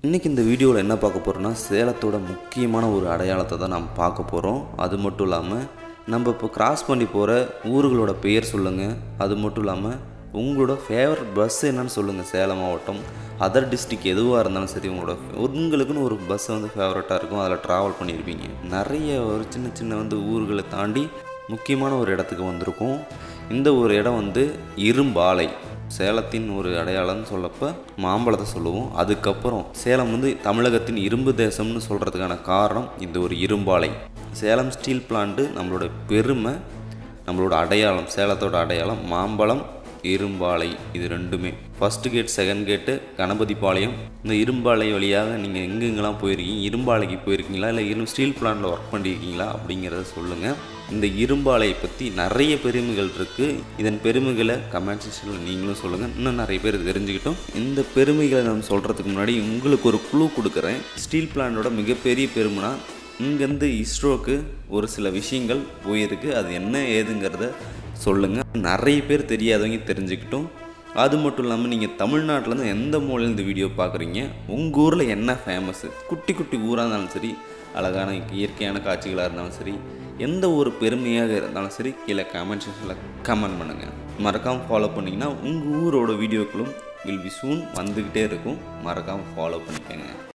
இன்றைக்கி இந்த வீடியோவில் என்ன பார்க்க போகிறோன்னா சேலத்தோட முக்கியமான ஒரு அடையாளத்தை தான் நம்ம பார்க்க போகிறோம். அது மட்டும் இல்லாமல் நம்ம இப்போ கிராஸ் பண்ணி போகிற ஊர்களோட பெயர் சொல்லுங்கள். அது மட்டும் இல்லாமல் உங்களோட ஃபேவரட் பஸ் என்னன்னு சொல்லுங்கள். சேலம் மாவட்டம் அதர் டிஸ்ட்ரிக் எதுவாக இருந்தாலும் சரி, உங்களுக்குன்னு ஒரு பஸ் வந்து ஃபேவரட்டாக இருக்கும், அதில் ட்ராவல் பண்ணியிருப்பீங்க. நிறைய ஒரு சின்ன சின்ன ஊர்களை தாண்டி முக்கியமான ஒரு இடத்துக்கு வந்திருக்கும். இந்த ஒரு இடம் வந்து இரும்பாலை. சேலத்தின் ஒரு அடையாளம்னு சொல்லப்போ மாம்பழத்தை சொல்லுவோம். அதுக்கப்புறம் சேலம் வந்து தமிழகத்தின் இரும்பு தேசம்னு சொல்கிறதுக்கான காரணம் இந்த ஒரு இரும்பாலை. சேலம் ஸ்டீல் பிளான்ட்டு நம்மளோட பெருமை, நம்மளோட அடையாளம், சேலத்தோட அடையாளம் மாம்பழம், இரும்பாலை. இது ரெண்டுமே ஃபஸ்ட்டு கேட், செகண்ட் கேட்டு கணபதிபாளையம். இந்த இரும்பாலை வழியாக நீங்கள் எங்கெங்கெல்லாம் போயிருக்கீங்க, இரும்பாலைக்கு போயிருக்கீங்களா, இல்லை ஸ்டீல் பிளான்ட்டில் ஒர்க் பண்ணியிருக்கீங்களா அப்படிங்கிறத சொல்லுங்கள். இந்த இரும்பாலையை பற்றி நிறைய பெருமைகள் இருக்குது. இதன் பெருமைகளை கமெண்ட் செக்ஷனில் நீங்களும் சொல்லுங்கள், இன்னும் நிறைய பேர் தெரிஞ்சுக்கிட்டோம். இந்த பெருமைகளை நான் சொல்கிறதுக்கு முன்னாடி உங்களுக்கு ஒரு குழு கொடுக்குறேன். ஸ்டீல் பிளான்ட்டோட மிகப்பெரிய பெருமைனா இங்கேருந்து இஸ்ரோக்கு ஒரு சில விஷயங்கள் போயிருக்கு. அது என்ன ஏதுங்கிறத சொல்லுங்கள். நிறைய பேர் தெரியாதவங்க தெரிஞ்சுக்கிட்டோம். அது மட்டும் இல்லாமல் நீங்கள் தமிழ்நாட்டிலேருந்து எந்த மூலையில் இந்த வீடியோ பார்க்குறீங்க, உங்கள் ஊரில் என்ன ஃபேமஸ்ஸு, குட்டி குட்டி ஊராக இருந்தாலும் சரி, அழகான இயற்கையான காட்சிகளாக இருந்தாலும் சரி, எந்த ஒரு பெருமையாக இருந்தாலும் சரி, கீழே கமெண்ட் செக்ஷனில் கமெண்ட் பண்ணுங்கள். மறக்காமல் ஃபாலோ பண்ணிங்கன்னா உங்கள் ஊரோட வீடியோக்களும் வில் பி சூன் வந்துக்கிட்டே இருக்கும். மறக்காமல் ஃபாலோ பண்ணிக்கோங்க.